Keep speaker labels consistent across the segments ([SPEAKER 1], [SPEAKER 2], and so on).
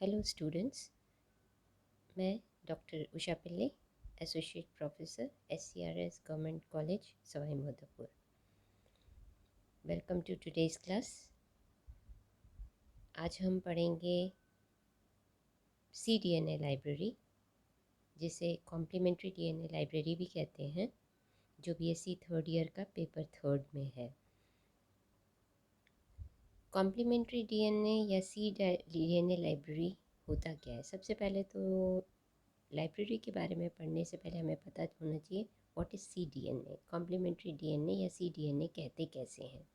[SPEAKER 1] Hello students, मैं doctor Usha Pillai, associate professor SCRS government college Sawai Madhopur. Welcome to today's class. आज हम पढ़ेंगे CDNA लाइब्रेरी, जिसे कॉम्प्लीमेंट्री DNA लाइब्रेरी भी कहते हैं, जो BSc थर्ड ईयर का पेपर थर्ड में है। कॉम्प्लीमेंट्री DNA या CDNA लाइब्रेरी होता क्या है? सबसे पहले तो लाइब्रेरी के बारे में पढ़ने से पहले हमें पता होना चाहिए what is CDNA। Complementary DNA या CDNA कहते कैसे हैं?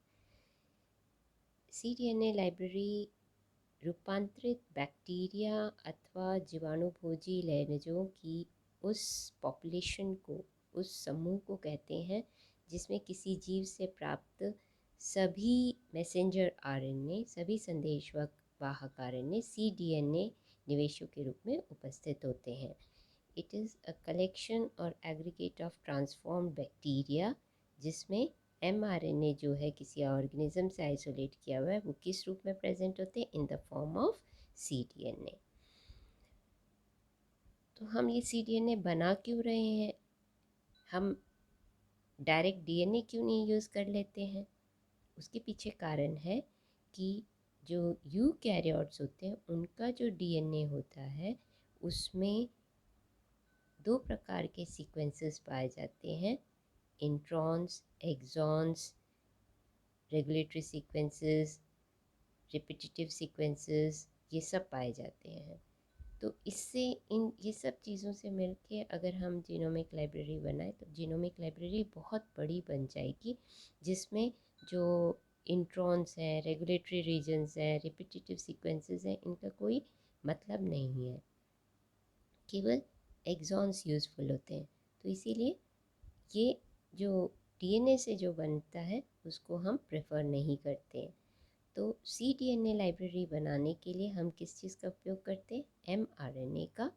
[SPEAKER 1] CDNA लाइब्रेरी रूपांतरित बैक्टीरिया अथवा जीवाणुभोजी लैनजों की उस पॉपुलेशन को, उस समूह को कहते हैं जिसमें किसी जीव से प्राप्त सभी मैसेंजर RNA, सभी संदेशवाहक RNA CDNA निवेशों के रूप में उपस्थित होते हैं। इट इज़ अ कलेक्शन और एग्रीगेट ऑफ ट्रांसफॉर्म्ड बैक्टीरिया, जिसमें mRNA जो है किसी ऑर्गेनिज्म से आइसोलेट किया हुआ है, वो किस रूप में प्रेजेंट होते हैं? In the form of CDNA। तो हम ये CDNA बना क्यों रहे हैं? हम डायरेक्ट DNA क्यों नहीं यूज़ कर लेते हैं? उसके पीछे कारण है कि जो यूकैरियोट्स होते हैं उनका जो DNA होता है उसमें दो प्रकार के सीक्वेंसेस पाए जाते हैं, introns, exons, regulatory sequences, repetitive sequences, ये सब पाए जाते हैं। तो इससे ये सब चीज़ों से मिलके अगर हम जीनोमिक लाइब्रेरी बनाएं तो जीनोमिक लाइब्रेरी बहुत बड़ी बन जाएगी, जिसमें जो इंट्रॉन्स हैं, रेगुलेटरी रीजन्स हैं, रिपीटिटिव सीक्वेंसेस हैं, इनका कोई मतलब नहीं है, केवल एक्सॉन्स यूज़फुल होते हैं। तो इसीलिए ये जो DNA से जो बनता है उसको हम प्रेफर नहीं करते हैं। तो CDNA लाइब्रेरी बनाने के लिए हम किस चीज़ का उपयोग करते हैं? mRNA का।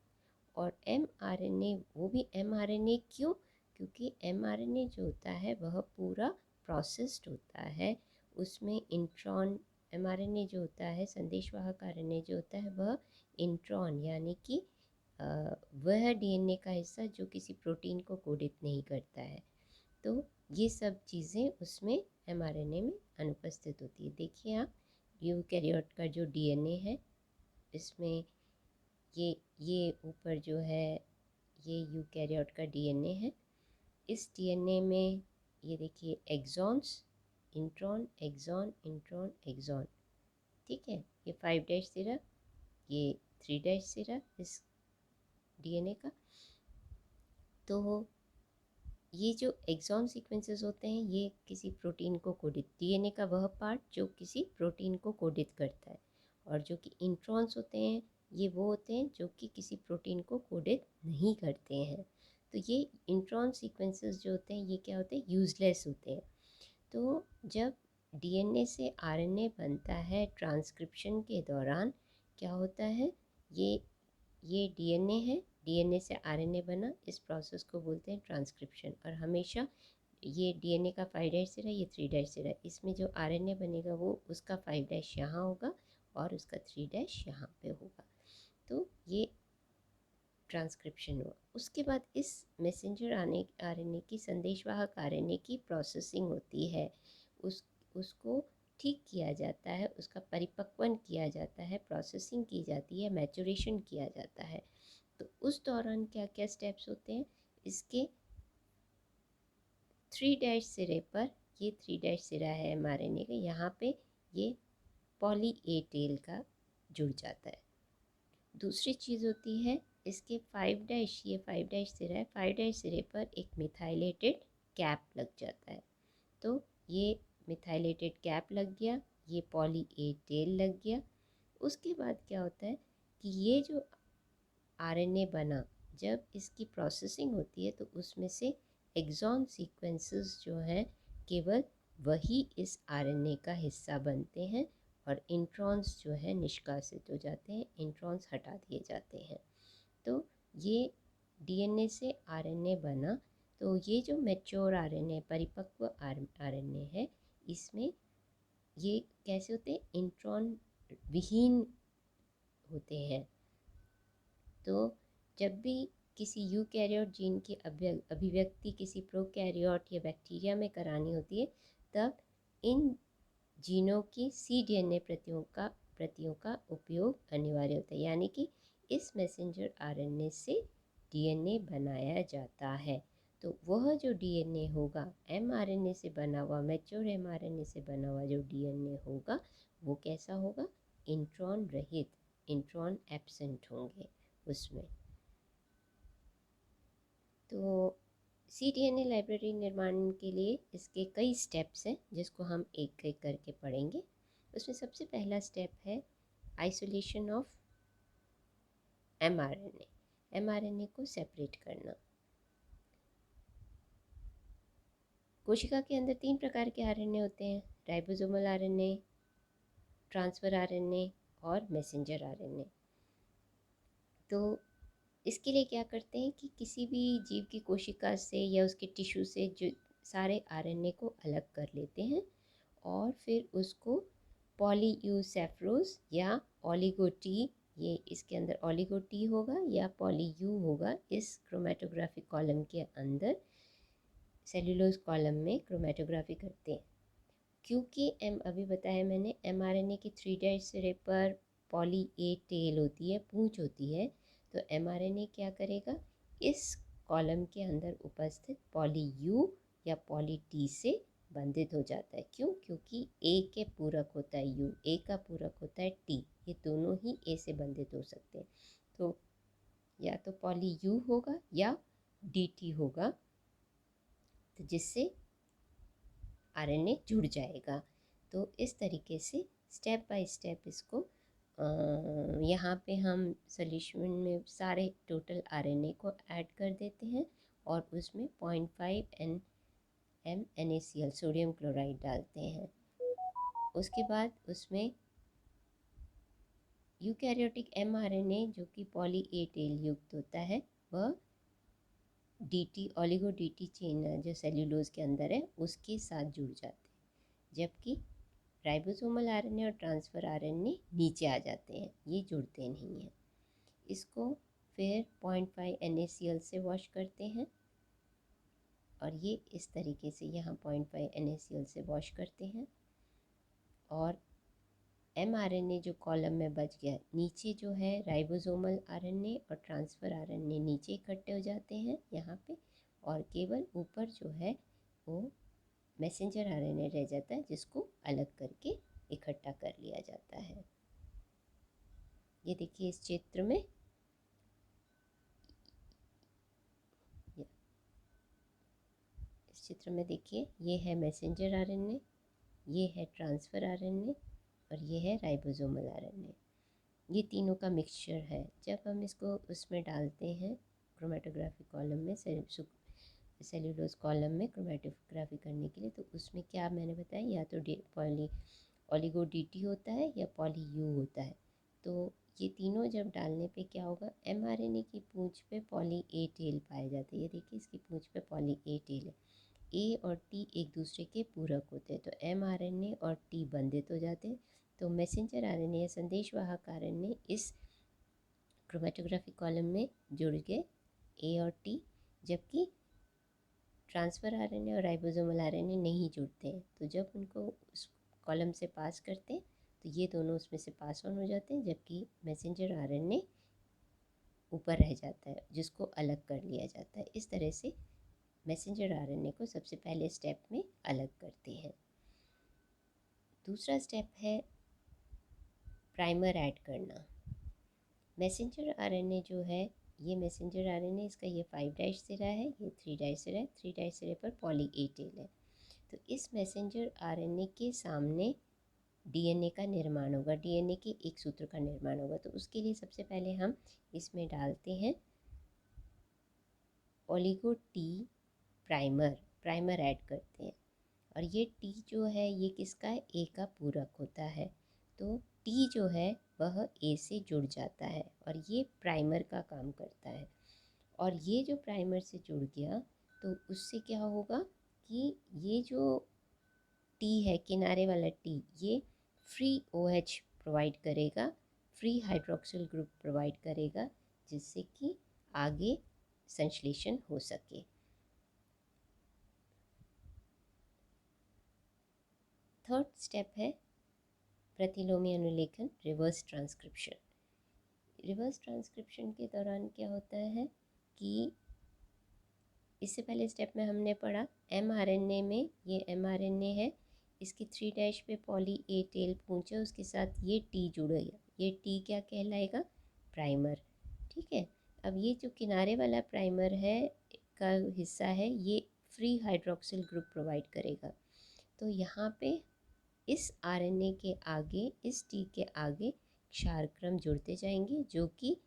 [SPEAKER 1] और mRNA, वो भी mRNA क्यों? क्योंकि mRNA जो होता है वह पूरा प्रोसेस्ड होता है। उसमें इंट्रॉन, mRNA जो होता है, संदेशवाहक RNA जो होता है, वह इंट्रॉन यानी कि वह DNA का हिस्सा जो किसी प्रोटीन को कोडित नहीं करता है। तो ये सब चीज़ें उसमें mRNA में अनुपस्थित होती है। देखिए आप, यूकैरियोट का जो DNA है, इसमें ये ऊपर जो है ये यूकैरियोट का DNA है। इस DNA में ये देखिए exons, intron, exon, intron, exon, ठीक है। ये 5' सिरा, ये 3' सिरा इस DNA का। तो ये जो एक्सॉन सीक्वेंसेस होते हैं ये किसी प्रोटीन को कोडित, DNA का वह पार्ट जो किसी प्रोटीन को कोडित करता है, और जो कि इंट्रॉन्स होते हैं ये वो होते हैं जो कि किसी प्रोटीन को कोडित नहीं करते हैं। तो ये इंट्रॉन सीक्वेंसेस जो होते हैं ये क्या होते हैं? यूजलेस होते हैं। तो जब DNA से RNA बनता है ट्रांसक्रिप्शन के दौरान, क्या होता है? ये DNA है, DNA से RNA बना, इस प्रोसेस को बोलते हैं ट्रांसक्रिप्शन। और हमेशा ये DNA का 5' सिरा, ये 3' सिरा, इसमें जो RNA बनेगा वो उसका 5' यहाँ होगा और उसका 3' यहाँ पे होगा। तो ये ट्रांसक्रिप्शन हुआ। उसके बाद इस मैसेंजर RNA की, संदेशवाहक RNA की प्रोसेसिंग होती है। उसको ठीक किया जाता है, उसका परिपक्वन किया जाता है, प्रोसेसिंग की जाती है, मैचुरेशन किया जाता है। तो उस दौरान क्या क्या स्टेप्स होते हैं? इसके 3' सिरे पर, ये 3' सिरा है mRNA का, यहाँ पे ये पॉली A टेल का जुड़ जाता है। दूसरी चीज़ होती है इसके 5' ये 5' सिरा है, 5' सिरे पर एक मिथाइलेटेड कैप लग जाता है। तो ये मिथाइलेटेड कैप लग गया, ये पॉली A टेल लग गया। उसके बाद क्या होता है कि ये जो RNA बना, जब इसकी प्रोसेसिंग होती है तो उसमें से एक्सॉन सीक्वेंसेस जो हैं केवल वही इस RNA का हिस्सा बनते हैं, और इंट्रॉन्स जो है निष्कासित हो जाते हैं, इंट्रॉन्स हटा दिए जाते हैं। तो ये DNA से RNA बना। तो ये जो मैच्योर RNA, परिपक्व RNA है, इसमें ये कैसे होते हैं? इंट्रॉन विहीन होते हैं। तो जब भी किसी यूकैरियोट जीन की अभिव्यक्ति किसी प्रोकैरियोट या बैक्टीरिया में करानी होती है, तब इन जीनों की cDNA प्रतियों का उपयोग अनिवार्य होता है, यानी कि इस मैसेंजर आरएनए से डीएनए बनाया जाता है। तो वह जो डीएनए होगा, एमआरएनए से बना हुआ, मैच्योर एमआरएनए से बना हुआ जो डीएनए होगा, वो कैसा होगा? इंट्रॉन रहित, इंट्रॉन एब्सेंट होंगे उसमें। तो cDNA लाइब्रेरी निर्माण के लिए इसके कई स्टेप्स हैं, जिसको हम एक एक करके पढ़ेंगे। उसमें सबसे पहला स्टेप है आइसोलेशन ऑफ mRNA, mRNA को सेपरेट करना। कोशिका के अंदर 3 प्रकार के आरएनए होते हैं, राइबोसोमल आरएनए, ट्रांसफर आरएनए और मैसेंजर आरएनए। तो इसके लिए क्या करते हैं कि किसी भी जीव की कोशिका से या उसके टिश्यू से जो सारे आरएनए को अलग कर लेते हैं और फिर उसको पॉलीयूसैफरोज या ओलिगो टी, ये इसके अंदर ओलिगो टी होगा या पॉलीयू होगा, इस क्रोमेटोग्राफी कॉलम के अंदर सेल्यूलोज कॉलम में क्रोमेटोग्राफी करते हैं। क्योंकि अभी बताया मैंने एमआरएनए की 3' सिरे पर पॉली ए टेल होती है, पूंछ होती है, तो एमआरएनए क्या करेगा? इस कॉलम के अंदर उपस्थित पॉली यू या पॉली टी से बंधित हो जाता है। क्यों? क्योंकि ए के पूरक होता है यू, ए का पूरक होता है टी, ये दोनों ही ए से बंधित हो सकते हैं। तो या तो पॉली यू होगा या डी टी होगा, तो जिससे आरएनए जुड़ जाएगा। तो इस तरीके से स्टेप बाय स्टेप इसको यहाँ पे हम सॉल्यूशन में सारे टोटल आरएनए को ऐड कर देते हैं और उसमें 0.5 एम NaCl सोडियम क्लोराइड डालते हैं। उसके बाद उसमें यूकैरियोटिक mRNA जो कि पॉली ए टेल युक्त होता है, वह DT ओलिगो DT चेन जो सेल्यूलोज के अंदर है उसके साथ जुड़ जाते हैं, जबकि राइबोसोमल आरएनए और ट्रांसफ़र आरएनए नीचे आ जाते हैं, ये जुड़ते नहीं हैं। इसको फिर 0.5 NaCl से वॉश करते हैं और ये इस तरीके से यहाँ 0.5 NaCl से वॉश करते हैं और mRNA जो कॉलम में बच गया, नीचे जो है राइबोसोमल आरएनए और ट्रांसफ़र आरएनए नीचे इकट्ठे हो जाते हैं यहाँ पे, और केवल ऊपर जो है वो मैसेंजर आरएनए रह जाता है, जिसको अलग करके इकट्ठा कर लिया जाता है। ये देखिए इस चित्र में, इस चित्र में देखिए, ये है मैसेंजर आरएनए, ये है ट्रांसफ़र आरएनए और ये है राइबोसोमल आरएनए। ये तीनों का मिक्सचर है। जब हम इसको उसमें डालते हैं क्रोमेटोग्राफी कॉलम में, सेल्यूलोज कॉलम में क्रोमेटोग्राफी करने के लिए, तो उसमें क्या मैंने बताया, या तो ओलिगो डीटी होता है या पॉली यू होता है। तो ये तीनों जब डालने पे क्या होगा, mRNA की पूंछ पे पॉली ए टेल पाए जाते हैं। ये देखिए इसकी पूंछ पे पॉली ए टेल है। ए और टी एक दूसरे के पूरक होते हैं, तो mRNA और टी बंधित हो जाते हैं। तो मैसेंजर आरएनए या संदेशवाहक आरएनए इस क्रोमेटोग्राफी कॉलम में जुड़ गए, ए और टी, जबकि ट्रांसफ़र आरएनए और राइबोसोमल आरएनए नहीं जुड़ते हैं। तो जब उनको उस कॉलम से पास करते हैं तो ये दोनों उसमें से पास ऑन हो जाते हैं, जबकि मैसेंजर आरएनए ऊपर रह जाता है, जिसको अलग कर लिया जाता है। इस तरह से मैसेंजर आरएनए को सबसे पहले स्टेप में अलग करते हैं। दूसरा स्टेप है प्राइमर ऐड करना। मैसेंजर आरएनए जो है, ये मैसेंजर आरएनए, इसका ये 5' सिरा है, ये 3' सिरा है, 3' सिरे पर पॉली ए टेल है। तो इस मैसेंजर आरएनए के सामने डीएनए का निर्माण होगा, डीएनए के एक सूत्र का निर्माण होगा। तो उसके लिए सबसे पहले हम इसमें डालते हैं ओलिगो टी प्राइमर ऐड करते हैं, और ये टी जो है ये किसका है, ए का पूरक होता है। तो टी जो है वह ए से जुड़ जाता है और ये प्राइमर का काम करता है। और ये जो प्राइमर से जुड़ गया तो उससे क्या होगा कि ये जो टी है, किनारे वाला टी, ये फ्री OH प्रोवाइड करेगा, फ्री हाइड्रोक्सिल ग्रुप प्रोवाइड करेगा, जिससे कि आगे संश्लेषण हो सके। थर्ड स्टेप है प्रतिलोमी अनुलेखन, रिवर्स ट्रांसक्रिप्शन। रिवर्स ट्रांसक्रिप्शन के दौरान क्या होता है कि इससे पहले स्टेप में हमने पढ़ा mRNA में, ये mRNA है, इसकी 3' पे पॉली ए टेल पूंछ है, उसके साथ ये T जुड़ेगा, ये T क्या कहलाएगा, प्राइमर। ठीक है, अब ये जो किनारे वाला प्राइमर है का हिस्सा है, ये फ्री हाइड्रोक्सिल ग्रुप प्रोवाइड करेगा। तो यहाँ पे इस RNA के आगे, इस T के आगे क्षार क्रम जुड़ते जाएंगे, जो कि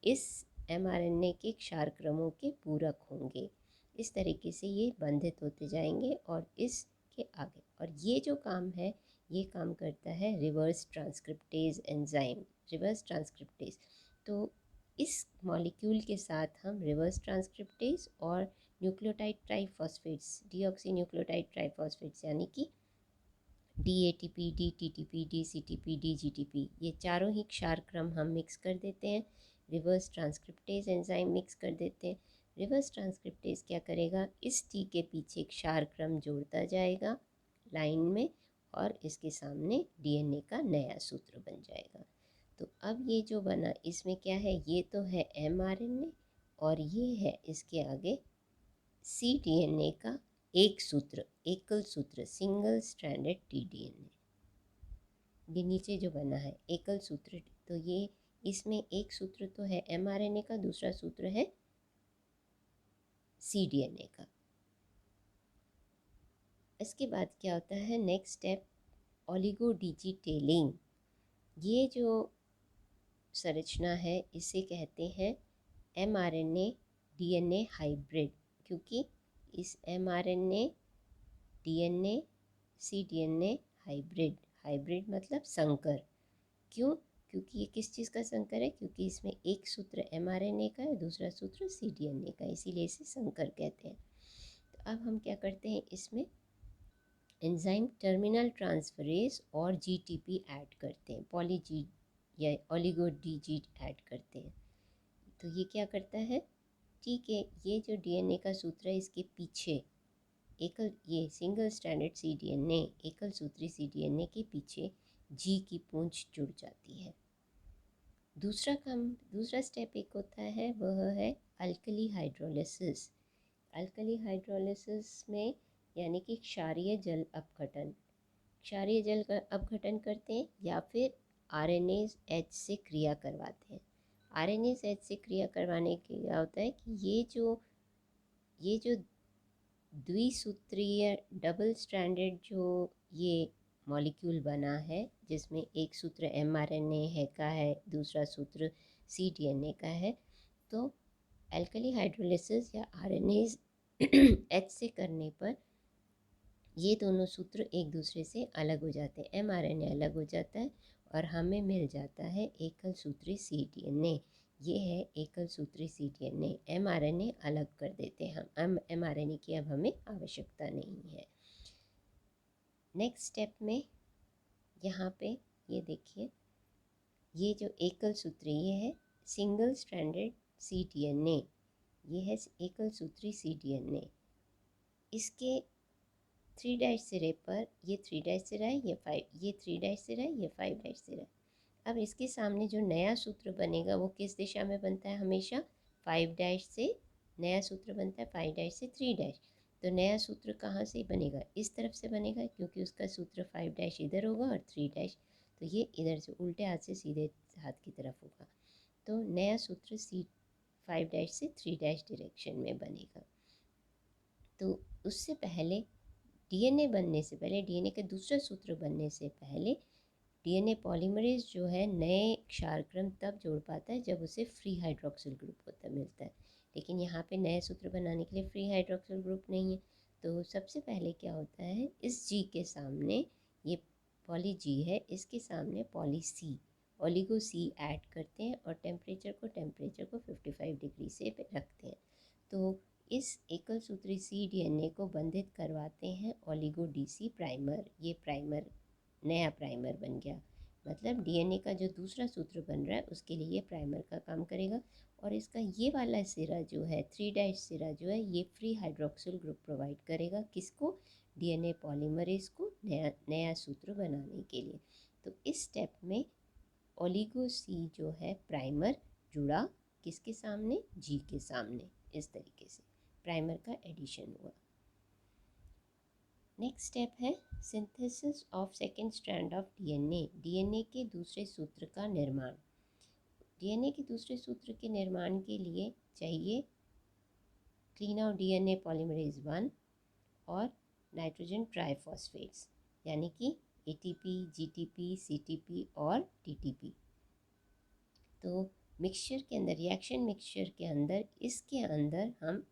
[SPEAKER 1] इस mRNA के क्षार क्रमों के पूरक होंगे। इस तरीके से ये बंधित होते जाएंगे और इसके आगे, और ये जो काम है, ये काम करता है reverse transcriptase enzyme, reverse transcriptase. तो इस मॉलिक्यूल के साथ हम रिवर्स ट्रांसक्रिप्टेज और न्यूक्लियोटाइड ट्राइफॉस्फेट्स, डीऑक्सी न्यूक्लियोटाइड ट्राइफॉस्फेट्स यानी कि DATP, DTTP, DCTP, DGTP, ये चारों ही क्षार क्रम हम मिक्स कर देते हैं, रिवर्स ट्रांसक्रिप्टेज एंजाइम मिक्स कर देते हैं। रिवर्स ट्रांसक्रिप्टेज क्या करेगा, इस T के पीछे क्षार क्रम जोड़ता जाएगा लाइन में, और इसके सामने DNA का नया सूत्र बन जाएगा। तो अब ये जो बना, इसमें क्या है, ये तो है mRNA और ये है इसके आगे cDNA का एक सूत्र, एकल सूत्र, सिंगल स्ट्रैंडेड tDNA। ये नीचे जो बना है एकल सूत्र, तो ये इसमें एक सूत्र तो है mRNA का, दूसरा सूत्र है cDNA का। इसके बाद क्या होता है, नेक्स्ट स्टेप ओलिगो डिजिटेलिंग। ये जो संरचना है इसे कहते हैं mRNA DNA हाइब्रिड, क्योंकि इस mRNA DNA cDNA hybrid, hybrid मतलब संकर। क्यों, क्योंकि ये किस चीज़ का संकर है, क्योंकि इसमें एक सूत्र mRNA का है, दूसरा सूत्र cDNA का, इसीलिए इसे संकर कहते हैं। तो अब हम क्या करते हैं, इसमें एंजाइम टर्मिनल ट्रांसफरेज और GTP ऐड करते हैं, पॉली जी या ओलिगो डीजी ऐड करते हैं। तो ये क्या करता है, ठीक है, ये जो DNA का सूत्र है, इसके पीछे एकल, ये सिंगल स्ट्रैंडेड cDNA, एकल सूत्री cDNA के पीछे G की पूंछ जुड़ जाती है। दूसरा काम, दूसरा स्टेप एक होता है, वह है अल्कली हाइड्रोलिसिस। अल्कली हाइड्रोलिसिस में यानी कि क्षारीय जल अपघटन, क्षारीय जल का अपघटन करते हैं या फिर RNase-H से क्रिया करवाते हैं। RNase-H से क्रिया करवाने के क्या होता है कि ये जो द्विसूत्रीय डबल स्ट्रैंडेड जो ये मॉलिक्यूल बना है, जिसमें एक सूत्र mRNA है का है, दूसरा सूत्र cDNA का है, तो अल्कली हाइड्रोलिसिस या RNase-H से करने पर ये दोनों सूत्र एक दूसरे से अलग हो जाते हैं, mRNA अलग हो जाता है और हमें मिल जाता है एकल सूत्री cDNA। ये है एकल सूत्री cDNA, mRNA अलग कर देते हैं हम, mRNA की अब हमें आवश्यकता नहीं है। नेक्स्ट स्टेप में यहाँ पे ये देखिए, ये जो एकल सूत्री, ये है सिंगल स्ट्रैंडेड cDNA, ये है एकल सूत्री cDNA। इसके 3' सिरे पर, ये 3' सिरा है, ये 5, ये 3' सिरा है, ये 5' सिरा है। अब इसके सामने जो नया सूत्र बनेगा वो किस दिशा में बनता है, हमेशा 5' से नया सूत्र बनता है, 5' से 3'। तो नया सूत्र कहाँ से बनेगा, इस तरफ से बनेगा, क्योंकि उसका सूत्र 5' इधर होगा और 3', तो ये इधर से उल्टे हाथ से सीधे हाथ की तरफ होगा। तो नया सूत्र 5' से 3' डायरेक्शन में बनेगा। तो उससे पहले DNA बनने से पहले, DNA का दूसरा सूत्र बनने से पहले DNA पॉलीमरेज जो है नए क्षार क्रम तब जोड़ पाता है जब उसे फ्री हाइड्रोक्सिल ग्रुप होता मिलता है, लेकिन यहाँ पे नए सूत्र बनाने के लिए फ्री हाइड्रोक्सिल ग्रुप नहीं है। तो सबसे पहले क्या होता है, इस G के सामने, ये पॉली G है, इसके सामने poly C, oligo C add करते हैं और टेम्परेचर को 55 डिग्री से रखते हैं। तो इस एकल सूत्री cDNA को बंधित करवाते हैं ओलिगो DC प्राइमर। ये प्राइमर नया प्राइमर बन गया, मतलब डीएनए का जो दूसरा सूत्र बन रहा है उसके लिए ये प्राइमर का काम करेगा। और इसका ये वाला सिरा जो है 3' सिरा जो है ये फ्री हाइड्रोक्सिल ग्रुप प्रोवाइड करेगा किसको, डीएनए पॉलीमरेज को नया नया सूत्र बनाने के लिए। तो इस स्टेप में ओलिगो सी जो है प्राइमर जुड़ा किसके सामने, जी के सामने। इस तरीके से प्राइमर का एडिशन हुआ। नेक्स्ट स्टेप है synthesis of second strand of DNA, DNA के दूसरे सूत्र का निर्माण। डीएनए के दूसरे सूत्र के निर्माण के लिए चाहिए क्लीन आउट डीएनए पॉलीमरेज 1 और नाइट्रोजन ट्राइफॉस्फेट्स, यानी कि एटीपी, जीटीपी, सीटीपी और टीटीपी। तो मिक्सचर के अंदर, रिएक्शन मिक्सचर के अंदर, इसके अंदर हम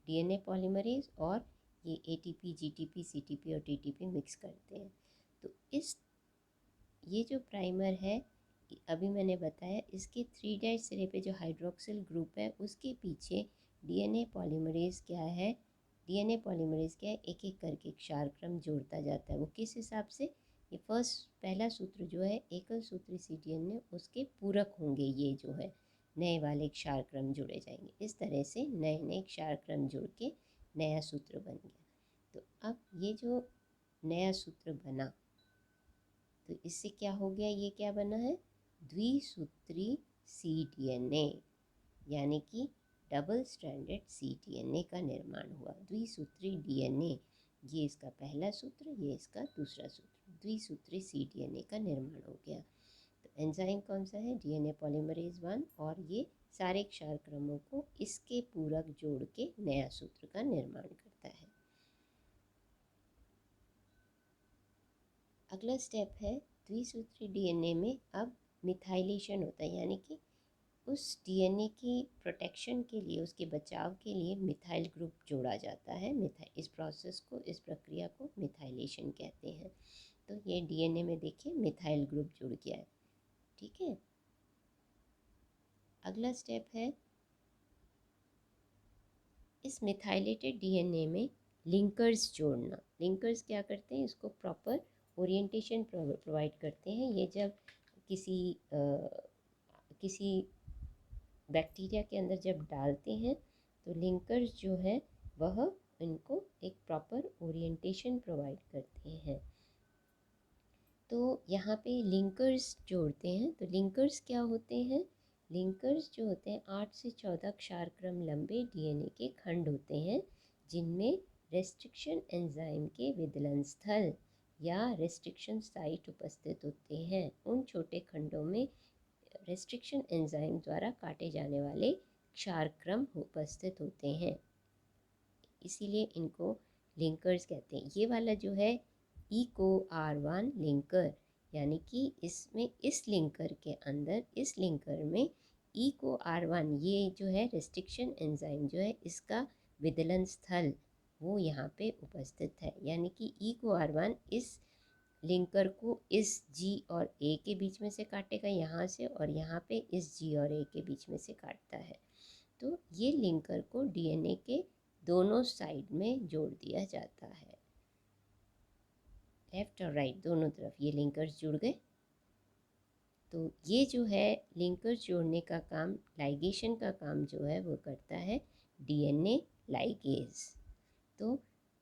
[SPEAKER 1] डीएनए पॉलीमरेज और ये एटीपी, जीटीपी, सीटीपी और टीटीपी मिक्स करते हैं। तो ये जो प्राइमर है अभी मैंने बताया, इसके 3' सिरे पे जो हाइड्रोक्सिल ग्रुप है उसके पीछे डीएनए पॉलीमरेज क्या है, डीएनए पॉलीमरेज क्या है, एक एक करके क्षार क्रम जोड़ता जाता है। वो किस हिसाब से, ये पहला सूत्र जो है एकल सूत्री सीडीएनए उसके पूरक होंगे, ये जो है नए वाले क्षार क्रम जुड़े जाएंगे। इस तरह से नए नए क्षार क्रम जुड़ के नया सूत्र बन गया। तो अब ये जो नया सूत्र बना, तो इससे क्या हो गया, ये क्या बना है, द्विसूत्री सीडीएनए, यानी कि डबल स्ट्रैंडेड सीडीएनए का निर्माण हुआ। द्विसूत्री डीएनए, ये इसका पहला सूत्र, ये इसका दूसरा सूत्र, द्विसूत्री सीडीएनए का निर्माण हो गया। तो एंजाइम कौन सा है, डीएनए पॉलीमरेज 1, और ये सारे क्षार क्रमों को इसके पूरक जोड़ के नया सूत्र का निर्माण करता है। अगला स्टेप है द्विसूत्री डीएनए में अब मिथाइलेशन होता है, यानी कि उस डीएनए की प्रोटेक्शन के लिए, उसके बचाव के लिए मिथाइल ग्रुप जोड़ा जाता है। इस प्रोसेस को, इस प्रक्रिया को मिथाइलेशन कहते हैं। तो ये डीएनए में देखिए मिथाइल ग्रुप जुड़ गया है, ठीक है। अगला स्टेप है इस मिथाइलेटेड डीएनए में लिंकर्स जोड़ना। लिंकर्स क्या करते हैं, इसको प्रॉपर ओरिएंटेशन प्रोवाइड करते हैं। ये जब किसी बैक्टीरिया के अंदर जब डालते हैं तो लिंकर्स जो है वह इनको एक प्रॉपर ओरिएंटेशन प्रोवाइड करते हैं। तो यहाँ पे लिंकर्स जोड़ते हैं। तो लिंकर्स क्या होते हैं, लिंकर्स जो होते हैं 8 से 14 क्षार क्रम लंबे डीएनए के खंड होते हैं, जिनमें रेस्ट्रिक्शन एंजाइम के विदलन स्थल या रेस्ट्रिक्शन साइट उपस्थित होते हैं। उन छोटे खंडों में रेस्ट्रिक्शन एंजाइम द्वारा काटे जाने वाले क्षार क्रम उपस्थित होते हैं, इसीलिए इनको लिंकर्स कहते हैं। ये वाला जो है EcoR1 लिंकर, यानी कि इसमें इस लिंकर के अंदर, इस लिंकर में EcoR1 ये जो है रेस्ट्रिक्शन एंजाइम जो है इसका विदलन स्थल वो यहाँ पे उपस्थित है, यानी कि EcoR1 इस लिंकर को इस G और A के बीच में से काटेगा यहाँ से, और यहाँ पे इस G और A के बीच में से काटता है। तो ये लिंकर को डीएनए के दोनों साइड में जोड़ दिया जाता है, लेफ्ट और राइट दोनों तरफ ये लिंकर्स जुड़ गए। तो ये जो है लिंकर्स जोड़ने का काम, लाइगेशन का काम जो है वो करता है डीएनए लाइगेज। तो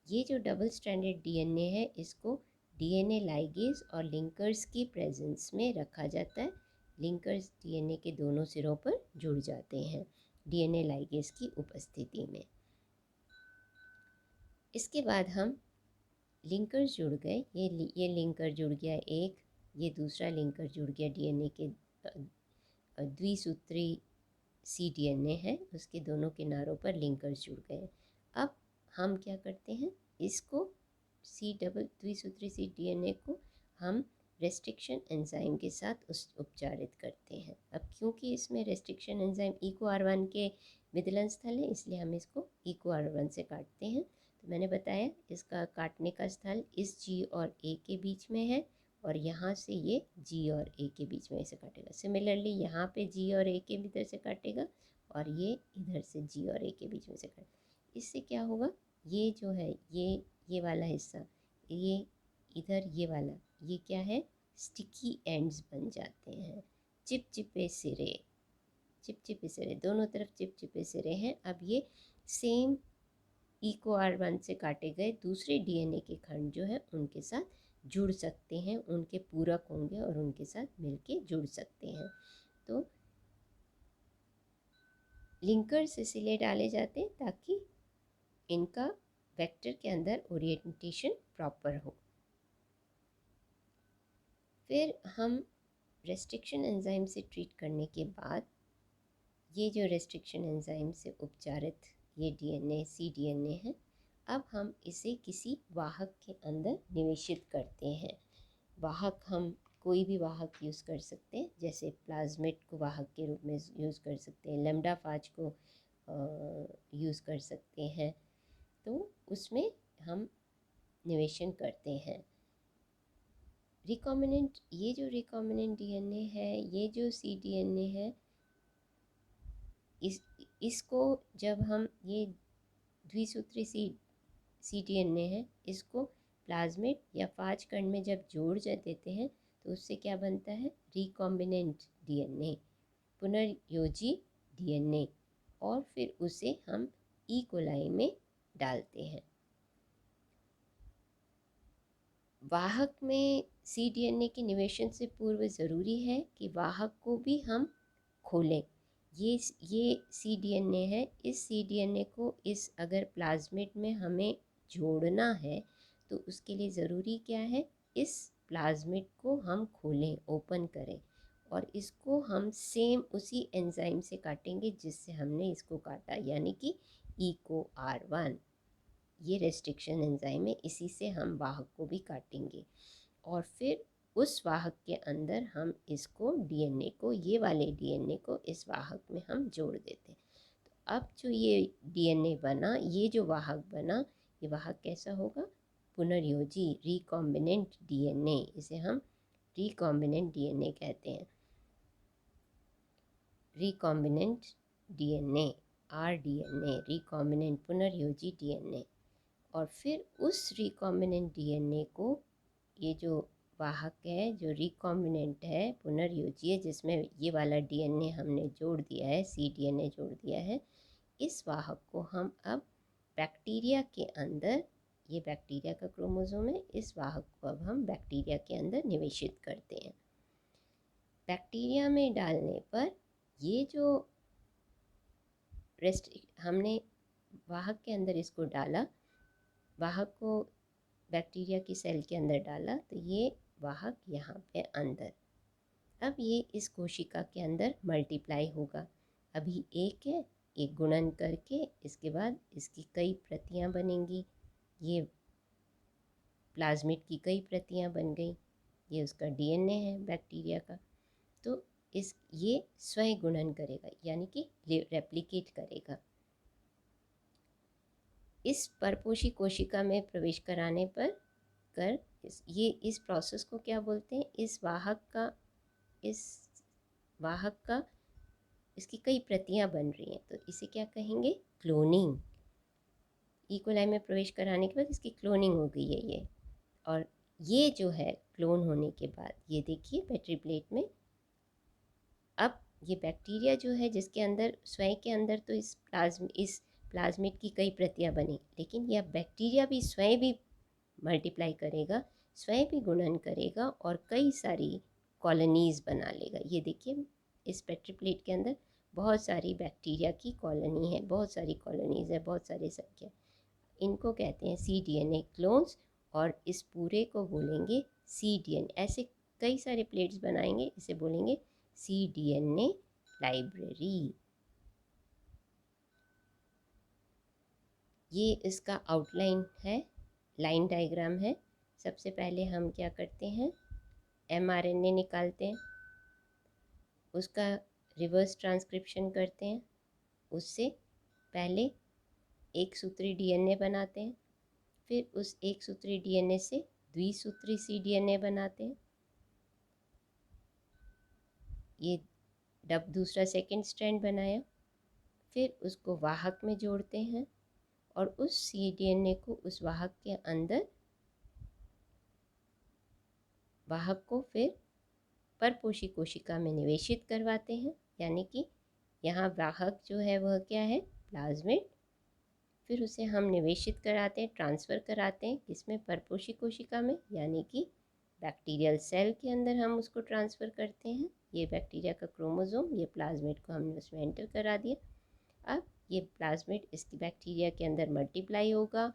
[SPEAKER 1] ये जो डबल स्ट्रैंडेड डीएनए है इसको डीएनए लाइगेज और लिंकर्स की प्रेजेंस में रखा जाता है। लिंकर्स डीएनए के दोनों सिरों पर जुड़ जाते हैं डीएनए लाइगेज की उपस्थिति में। इसके बाद हम लिंकर्स जुड़ गए, ये लिंकर जुड़ गया एक, ये दूसरा लिंकर जुड़ गया डीएनए के द्विसूत्री सीडीएनए है उसके दोनों किनारों पर लिंकर्स जुड़ गए। अब हम क्या करते हैं, इसको द्विसूत्री सीडीएनए को हम रेस्ट्रिक्शन एंजाइम के साथ उपचारित करते हैं। अब क्योंकि इसमें रेस्ट्रिक्शन एंजाइम EcoR1 के विदलन स्थल है, इसलिए हम इसको EcoR1 से काटते हैं। तो मैंने बताया इसका काटने का स्थल इस G और A के बीच में है, और यहाँ से ये G और A के बीच में ऐसे काटेगा। सिमिलरली यहाँ पे G और A के भीतर से काटेगा, और ये इधर से G और A के बीच में से काटेगा। इससे क्या होगा, ये जो है ये वाला हिस्सा, ये इधर ये वाला, ये क्या है, स्टिकी एंड्स बन जाते हैं, चिपचिपे सिरे, चिपचिपे सिरे, दोनों तरफ चिपचिपे सिरे हैं। अब ये सेम इको R1 से काटे गए दूसरे डीएनए के खंड जो है उनके साथ जुड़ सकते हैं, उनके पूरक होंगे और उनके साथ मिलके जुड़ सकते हैं। तो लिंकर्स इसलिए डाले जाते हैं ताकि इनका वेक्टर के अंदर ओरिएंटेशन प्रॉपर हो। फिर हम रेस्ट्रिक्शन एंजाइम से ट्रीट करने के बाद ये जो रेस्ट्रिक्शन एंजाइम से उपचारित ये डीएनए cDNA है, अब हम इसे किसी वाहक के अंदर निवेशित करते हैं। वाहक हम कोई भी वाहक यूज़ कर सकते हैं, जैसे प्लाज्मिड को वाहक के रूप में यूज़ कर सकते हैं, लैम्डा फाज को यूज़ कर सकते हैं। तो उसमें हम निवेशन करते हैं। रिकॉम्बिनेंट, ये जो रिकॉम्बिनेंट डीएनए है, ये जो cDNA है, इसको जब हम ये द्विसूत्री cDNA है, इसको प्लाज्मिड या फाज खंड में जब जोड़ देते हैं तो उससे क्या बनता है, रिकॉम्बिनेंट डीएनए, पुनर्योजी डीएनए, और फिर उसे हम ई कोलाई में डालते हैं। वाहक में cDNA के निवेशन से पूर्व ज़रूरी है कि वाहक को भी हम खोलें। ये cDNA है, इस cDNA को इस अगर प्लाज्मिड में हमें जोड़ना है तो उसके लिए ज़रूरी क्या है, इस प्लाज्मिड को हम खोलें, ओपन करें, और इसको हम सेम उसी एंजाइम से काटेंगे जिससे हमने इसको काटा, यानी कि इको R1। ये रेस्ट्रिक्शन एंजाइम है, इसी से हम वाहक को भी काटेंगे और फिर उस वाहक के अंदर हम इसको डीएनए को, ये वाले डीएनए को इस वाहक में हम जोड़ देते हैं। तो अब जो ये डीएनए बना, ये जो वाहक बना, ये वाहक कैसा होगा, पुनर्योजी रिकॉम्बिनेंट डीएनए, इसे हम रिकॉम्बिनेंट डीएनए कहते हैं। रिकॉम्बिनेंट डीएनए, rDNA, रिकॉम्बिनेंट पुनर्योजी डीएनए। और फिर उस रिकॉम्बिनेंट डीएनए को, ये जो वाहक है जो रिकॉम्बिनेंट है, पुनर्योजी है, जिसमें ये वाला डीएनए हमने जोड़ दिया है, cDNA जोड़ दिया है, इस वाहक को हम अब बैक्टीरिया के अंदर, ये बैक्टीरिया का क्रोमोसोम है, इस वाहक को अब हम बैक्टीरिया के अंदर निवेशित करते हैं। बैक्टीरिया में डालने पर ये जो हमने वाहक के अंदर इसको डाला, वाहक को बैक्टीरिया की सेल के अंदर डाला, तो ये वाहक यहाँ पे अंदर, अब ये इस कोशिका के अंदर मल्टीप्लाई होगा। अभी एक है, एक गुणन करके इसके बाद इसकी कई प्रतियां बनेंगी, ये प्लाज्मिड की कई प्रतियां बन गई, ये उसका डीएनए है बैक्टीरिया का। तो ये स्वयं गुणन करेगा, यानी कि रेप्लिकेट करेगा। इस परपोषी कोशिका में प्रवेश कराने पर इस प्रोसेस को क्या बोलते हैं, इस वाहक का इसकी कई प्रतियां बन रही हैं, तो इसे क्या कहेंगे, क्लोनिंग। ई कोलाई में प्रवेश कराने के बाद इसकी क्लोनिंग हो गई है ये, और ये जो है क्लोन होने के बाद, ये देखिए पेट्री प्लेट में, अब ये बैक्टीरिया जो है जिसके अंदर स्वयं के अंदर तो इस प्लाज्मिड की कई प्रतियां बनी, लेकिन यह बैक्टीरिया भी स्वयं भी मल्टीप्लाई करेगा, स्वयं भी गुणन करेगा और कई सारी कॉलोनीज़ बना लेगा। ये देखिए इस पेट्री प्लेट के अंदर बहुत सारी बैक्टीरिया की कॉलोनी है, बहुत सारी कॉलोनीज़ है, बहुत सारी संख्या, इनको कहते हैं cDNA क्लोन्स, और इस पूरे को बोलेंगे cDNA। ऐसे कई सारे प्लेट्स बनाएंगे, इसे बोलेंगे cDNA लाइब्रेरी। ये इसका आउटलाइन है, लाइन डायग्राम है। सबसे पहले हम क्या करते हैं, mRNA निकालते हैं, उसका रिवर्स ट्रांसक्रिप्शन करते हैं, उससे पहले एक सूत्री डीएनए बनाते हैं, फिर उस एक सूत्री डीएनए से द्विसूत्री cDNA बनाते हैं, ये दूसरा सेकंड स्ट्रैंड बनाया, फिर उसको वाहक में जोड़ते हैं और उस cDNA को उस वाहक के अंदर वाहक को फिर परपोषी कोशिका में निवेशित करवाते हैं, यानी कि यहाँ वाहक जो है वह क्या है, प्लाज्मिड। फिर उसे हम निवेशित कराते हैं, ट्रांसफ़र कराते हैं किसमें, परपोषी कोशिका में, यानी कि बैक्टीरियल सेल के अंदर हम उसको ट्रांसफ़र करते हैं। ये बैक्टीरिया का क्रोमोसोम, ये प्लाज्मिड को हमने उसमें एंटर करा दिया। अब ये प्लाज्मिड इसकी बैक्टीरिया के अंदर मल्टीप्लाई होगा,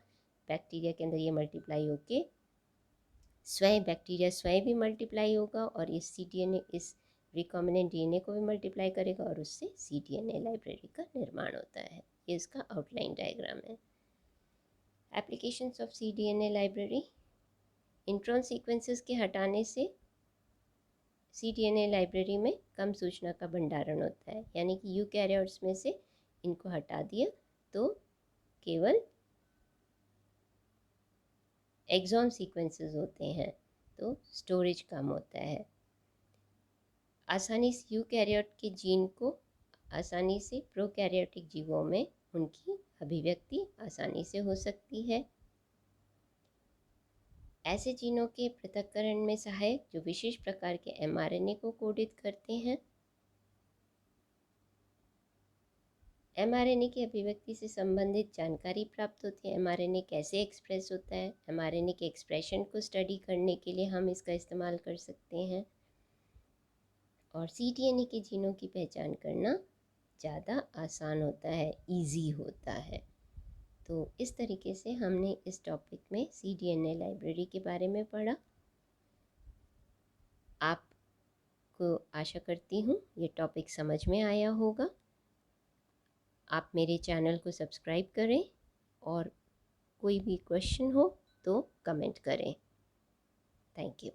[SPEAKER 1] बैक्टीरिया के अंदर ये मल्टीप्लाई होके स्वयं बैक्टीरिया स्वयं भी मल्टीप्लाई होगा और इस cDNA, इस रिकॉम्बिनेंट डीएनए को भी मल्टीप्लाई करेगा और उससे cDNA लाइब्रेरी का निर्माण होता है। ये इसका आउटलाइन डायग्राम है। Applications of cDNA library, intron sequences के हटाने से cDNA लाइब्रेरी में कम सूचना का भंडारण होता है, यानी कि यूकैरियोट्स में से इनको हटा दिया तो केवल एक्सॉन सीक्वेंसेस होते हैं, तो स्टोरेज कम होता है। आसानी से यूकैरियोट के जीन को आसानी से प्रोकैरियोटिक जीवों में उनकी अभिव्यक्ति आसानी से हो सकती है। ऐसे जीनों के पृथक्करण में सहायक जो विशेष प्रकार के mRNA को कोडित करते हैं। mRNA की अभिव्यक्ति से संबंधित जानकारी प्राप्त होती है। mRNA कैसे एक्सप्रेस होता है, mRNA के एक्सप्रेशन को स्टडी करने के लिए हम इसका इस्तेमाल कर सकते हैं। और cDNA के जीनों की पहचान करना ज़्यादा आसान होता है, इजी होता है। तो इस तरीके से हमने इस टॉपिक में cDNA लाइब्रेरी के बारे में पढ़ा। आपको आशा करती हूँ ये टॉपिक समझ में आया होगा। आप मेरे चैनल को सब्सक्राइब करें और कोई भी क्वेश्चन हो तो कमेंट करें। Thank you.